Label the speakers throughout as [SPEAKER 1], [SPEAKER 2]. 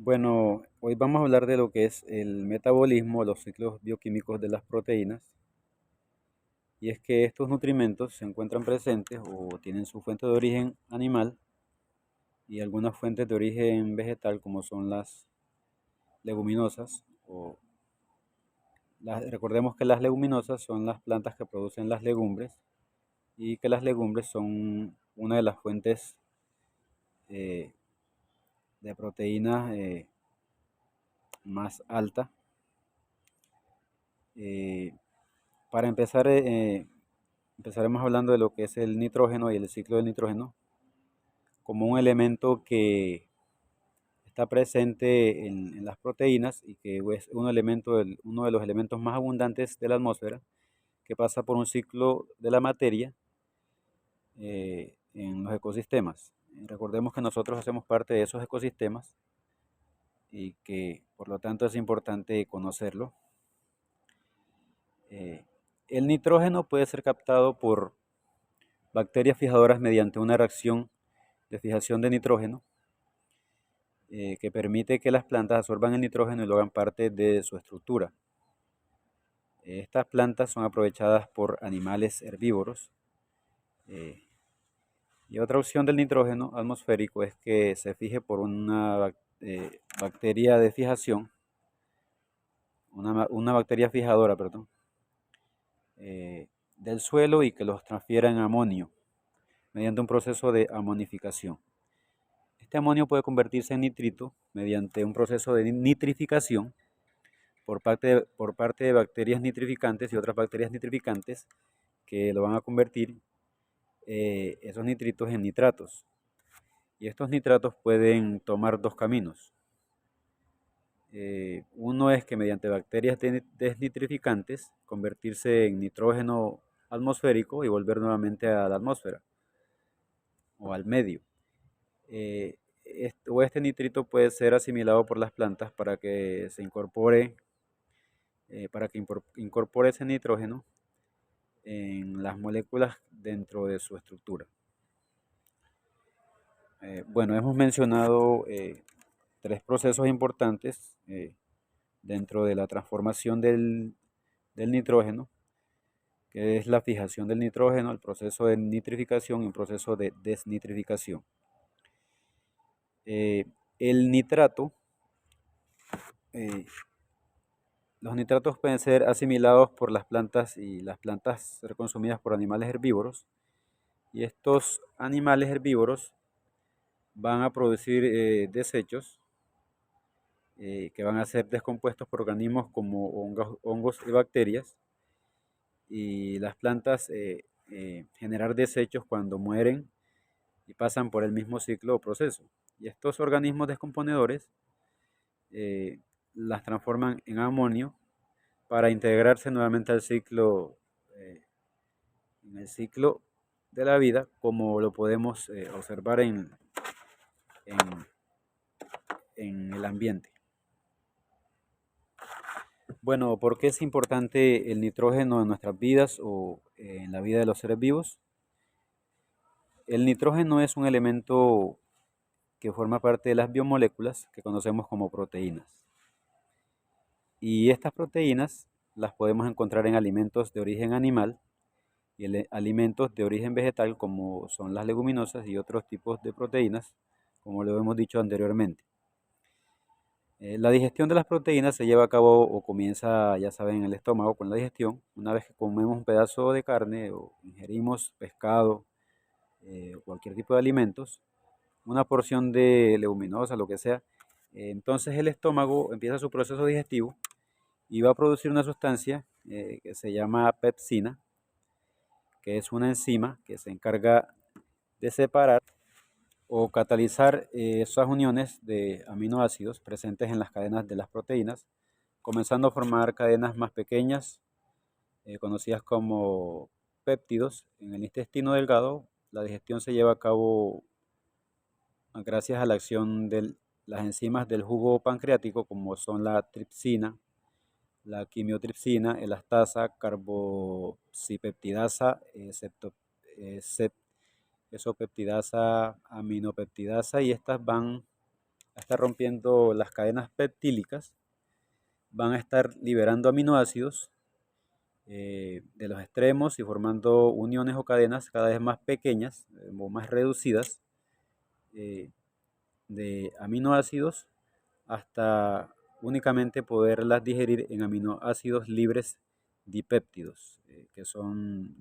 [SPEAKER 1] Bueno, hoy vamos a hablar de lo que es el metabolismo, los ciclos bioquímicos de las proteínas. Y es que estos nutrimentos se encuentran presentes o tienen su fuente de origen animal y algunas fuentes de origen vegetal, como son las leguminosas. Recordemos que las leguminosas son las plantas que producen las legumbres y que las legumbres son una de las fuentes eh, de proteínas más alta. Eh, para empezar, empezaremos hablando de lo que es el nitrógeno y el ciclo del nitrógeno como un elemento que está presente en las proteínas y que es uno de los elementos más abundantes de la atmósfera, que pasa por un ciclo de la materia en los ecosistemas. Recordemos que nosotros hacemos parte de esos ecosistemas y que por lo tanto es importante conocerlo. Eh, el nitrógeno puede ser captado por bacterias fijadoras mediante una reacción de fijación de nitrógeno que permite que las plantas absorban el nitrógeno y lo hagan parte de su estructura. Estas plantas son aprovechadas por animales herbívoros. eh, y otra opción del nitrógeno atmosférico es que se fije por una bacteria de fijación, una bacteria fijadora, perdón, del suelo y que los transfiera en amonio mediante un proceso de amonificación. Este amonio puede convertirse en nitrito mediante un proceso de nitrificación por parte de bacterias nitrificantes y otras bacterias nitrificantes que lo van a convertir esos nitritos en nitratos. Y estos nitratos pueden tomar dos caminos. Uno es que mediante bacterias desnitrificantes convertirse en nitrógeno atmosférico y volver nuevamente a la atmósfera o al medio. Este nitrito puede ser asimilado por las plantas para que incorpore ese nitrógeno en las moléculas dentro de su estructura. Bueno, hemos mencionado tres procesos importantes dentro de la transformación del nitrógeno, que es la fijación del nitrógeno, el proceso de nitrificación y el proceso de desnitrificación. Eh, el nitrato, eh, los nitratos pueden ser asimilados por las plantas y las plantas ser consumidas por animales herbívoros, y estos animales herbívoros van a producir desechos que van a ser descompuestos por organismos como hongos y bacterias, y las plantas generar desechos cuando mueren y pasan por el mismo ciclo o proceso. Y estos organismos descomponedores eh, las transforman en amonio para integrarse nuevamente al ciclo, en el ciclo de la vida, como lo podemos observar en, en el ambiente. Bueno, ¿por qué es importante el nitrógeno en nuestras vidas o en la vida de los seres vivos? El nitrógeno es un elemento que forma parte de las biomoléculas que conocemos como proteínas. Y estas proteínas las podemos encontrar en alimentos de origen animal y en alimentos de origen vegetal, como son las leguminosas y otros tipos de proteínas, como lo hemos dicho anteriormente. La digestión de las proteínas se lleva a cabo o comienza, ya saben, en el estómago con la digestión. Una vez que comemos un pedazo de carne o ingerimos pescado o cualquier tipo de alimentos, una porción de leguminosa, lo que sea, entonces el estómago empieza su proceso digestivo y va a producir una sustancia que se llama pepsina, que es una enzima que se encarga de separar o catalizar esas uniones de aminoácidos presentes en las cadenas de las proteínas, comenzando a formar cadenas más pequeñas, conocidas como péptidos. En el intestino delgado, la digestión se lleva a cabo gracias a la acción de las enzimas del jugo pancreático, como son la tripsina, la quimiotripsina, elastasa, carboxipeptidasa, esopeptidasa, aminopeptidasa, y estas van a estar rompiendo las cadenas peptílicas, van a estar liberando aminoácidos de los extremos y formando uniones o cadenas cada vez más pequeñas o más reducidas eh, de aminoácidos hasta únicamente poderlas digerir en aminoácidos libres dipéptidos, que son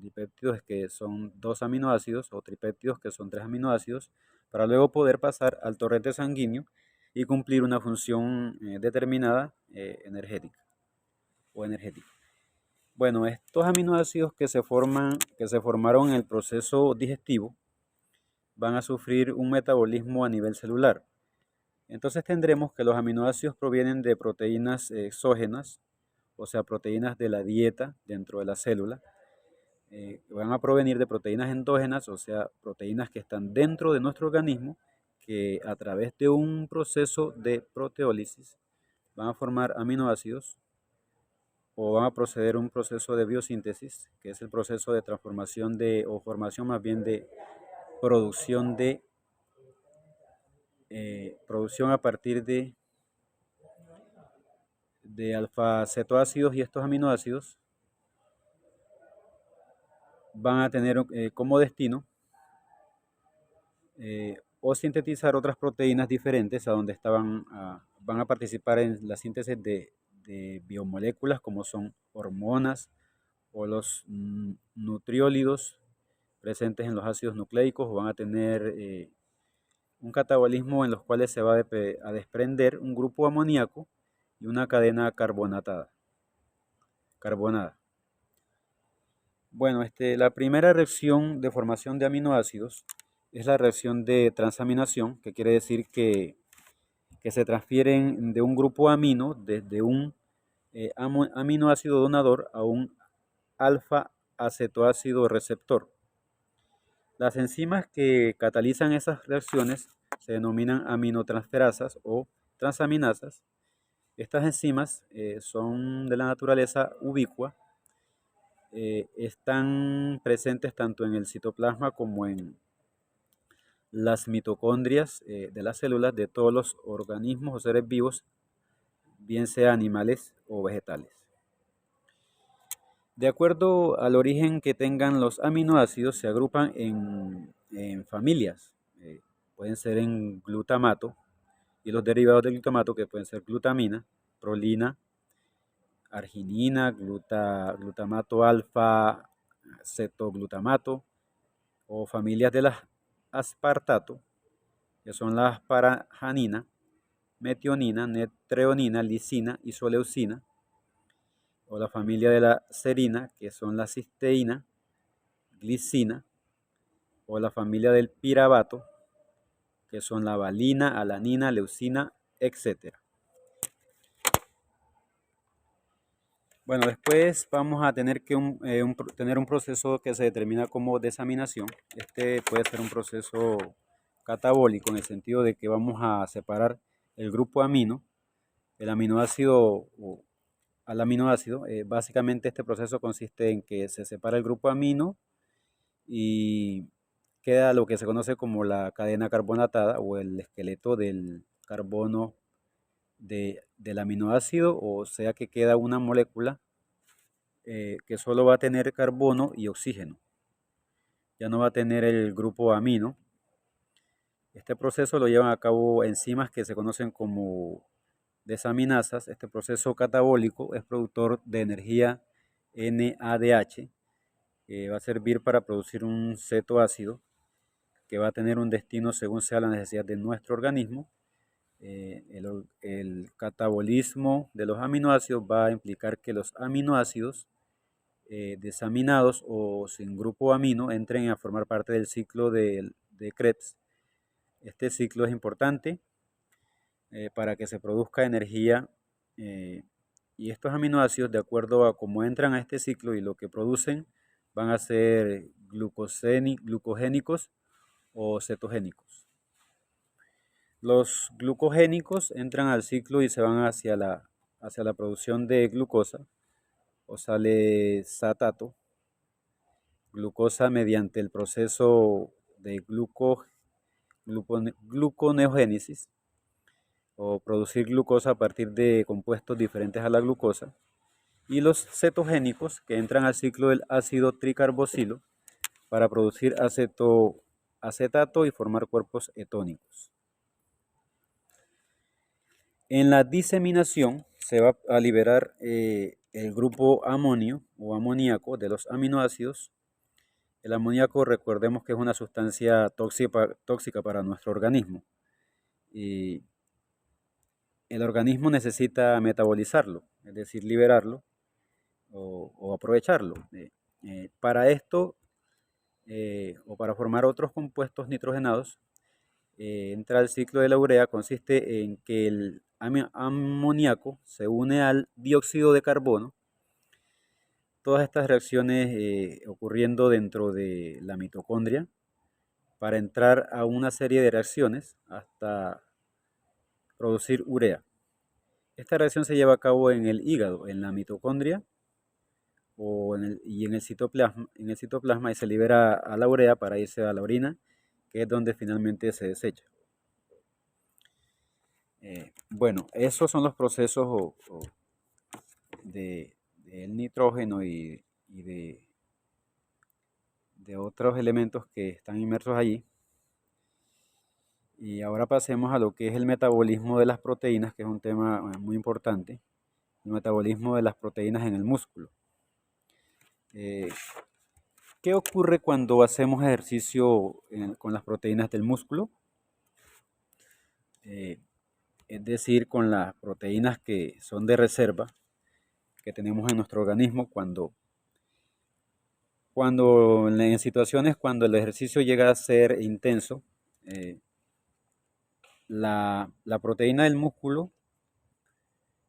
[SPEAKER 1] dos aminoácidos, o tripéptidos, que son tres aminoácidos, para luego poder pasar al torrente sanguíneo y cumplir una función determinada energética. Bueno, estos aminoácidos que se formaron en el proceso digestivo, van a sufrir un metabolismo a nivel celular. Entonces tendremos que los aminoácidos provienen de proteínas exógenas, o sea, proteínas de la dieta dentro de la célula. Van a provenir de proteínas endógenas, o sea, proteínas que están dentro de nuestro organismo, que a través de un proceso de proteólisis van a formar aminoácidos o van a proceder a un proceso de biosíntesis, que es el proceso de transformación o formación más bien de producción producción a partir de alfa-cetoácidos, y estos aminoácidos van a tener como destino o sintetizar otras proteínas diferentes a donde van a participar en la síntesis de biomoléculas como son hormonas o los nutriólidos presentes en los ácidos nucleicos, o van a tener un catabolismo en los cuales se va a desprender un grupo amoníaco y una cadena carbonada. Bueno, la primera reacción de formación de aminoácidos es la reacción de transaminación, que quiere decir que se transfieren de un grupo amino, desde un aminoácido donador a un alfa-acetoácido receptor. Las enzimas que catalizan esas reacciones se denominan aminotransferasas o transaminasas. Estas enzimas son de la naturaleza ubicua, están presentes tanto en el citoplasma como en las mitocondrias de las células de todos los organismos o seres vivos, bien sea animales o vegetales. De acuerdo al origen que tengan los aminoácidos, se agrupan en familias. Pueden ser en glutamato y los derivados del glutamato, que pueden ser glutamina, prolina, arginina, glutamato alfa, cetoglutamato, o familias de las aspartato, que son la asparaganina, metionina, netreonina, lisina, isoleucina, o la familia de la serina, que son la cisteína, glicina, o la familia del pirabato, que son la valina, alanina, leucina, etc. Bueno, después vamos a tener que tener un proceso que se determina como desaminación. Este puede ser un proceso catabólico, en el sentido de que vamos a separar el grupo amino, el aminoácido al aminoácido. Básicamente este proceso consiste en que se separa el grupo amino y queda lo que se conoce como la cadena carbonatada o el esqueleto del carbono del aminoácido, o sea que queda una molécula que solo va a tener carbono y oxígeno. Ya no va a tener el grupo amino. Este proceso lo llevan a cabo enzimas que se conocen como desaminasas. Este proceso catabólico es productor de energía NADH, que va a servir para producir un cetoácido que va a tener un destino según sea la necesidad de nuestro organismo. El catabolismo de los aminoácidos va a implicar que los aminoácidos desaminados o sin grupo amino entren a formar parte del ciclo de Krebs. Este ciclo es importante para que se produzca energía, y estos aminoácidos, de acuerdo a cómo entran a este ciclo y lo que producen, van a ser glucogénicos o cetogénicos. Los glucogénicos entran al ciclo y se van hacia la producción de glucosa, o sale satato, glucosa mediante el proceso de gluconeogénesis. o producir glucosa a partir de compuestos diferentes a la glucosa, y los cetogénicos, que entran al ciclo del ácido tricarboxilo para producir acetato y formar cuerpos etónicos. En la diseminación se va a liberar el grupo amonio o amoníaco de los aminoácidos. El amoníaco, recordemos que es una sustancia tóxica para nuestro organismo y el organismo necesita metabolizarlo, es decir, liberarlo o aprovecharlo. Para esto o para formar otros compuestos nitrogenados, entra el ciclo de la urea, consiste en que el amoníaco se une al dióxido de carbono. Todas estas reacciones ocurriendo dentro de la mitocondria para entrar a una serie de reacciones hasta producir urea. Esta reacción se lleva a cabo en el hígado, en la mitocondria y en el citoplasma, y se libera a la urea para irse a la orina, que es donde finalmente se desecha. Bueno, esos son los procesos del nitrógeno y de otros elementos que están inmersos allí. Y ahora pasemos a lo que es el metabolismo de las proteínas, que es un tema muy importante. El metabolismo de las proteínas en el músculo. ¿Qué ocurre cuando hacemos ejercicio con las proteínas del músculo? Es decir, con las proteínas que son de reserva, que tenemos en nuestro organismo cuando en situaciones cuando el ejercicio llega a ser intenso, la proteína del músculo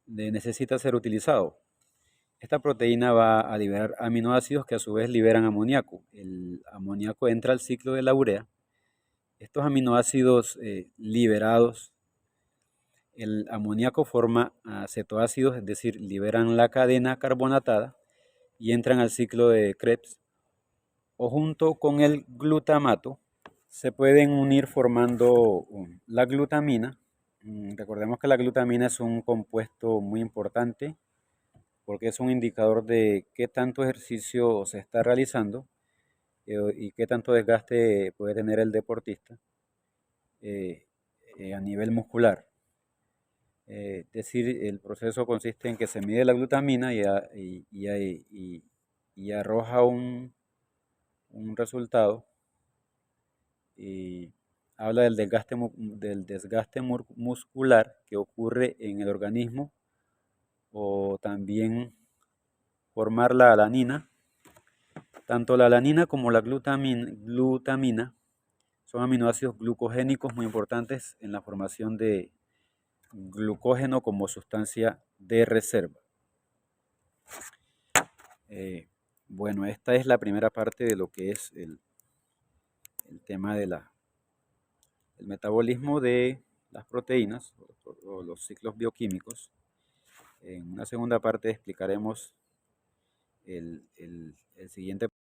[SPEAKER 1] necesita ser utilizado. Esta proteína va a liberar aminoácidos que a su vez liberan amoníaco. El amoníaco entra al ciclo de la urea. Estos aminoácidos liberados, el amoníaco forma cetoácidos, es decir, liberan la cadena carbonatada y entran al ciclo de Krebs, o junto con el glutamato se pueden unir formando la glutamina. Recordemos que la glutamina es un compuesto muy importante porque es un indicador de qué tanto ejercicio se está realizando y qué tanto desgaste puede tener el deportista a nivel muscular. Es decir, el proceso consiste en que se mide la glutamina y arroja un resultado y habla del desgaste muscular que ocurre en el organismo, o también formar la alanina. Tanto la alanina como la glutamina son aminoácidos glucogénicos muy importantes en la formación de glucógeno como sustancia de reserva. Bueno, esta es la primera parte de lo que es el tema del metabolismo de las proteínas o los ciclos bioquímicos. En una segunda parte explicaremos el siguiente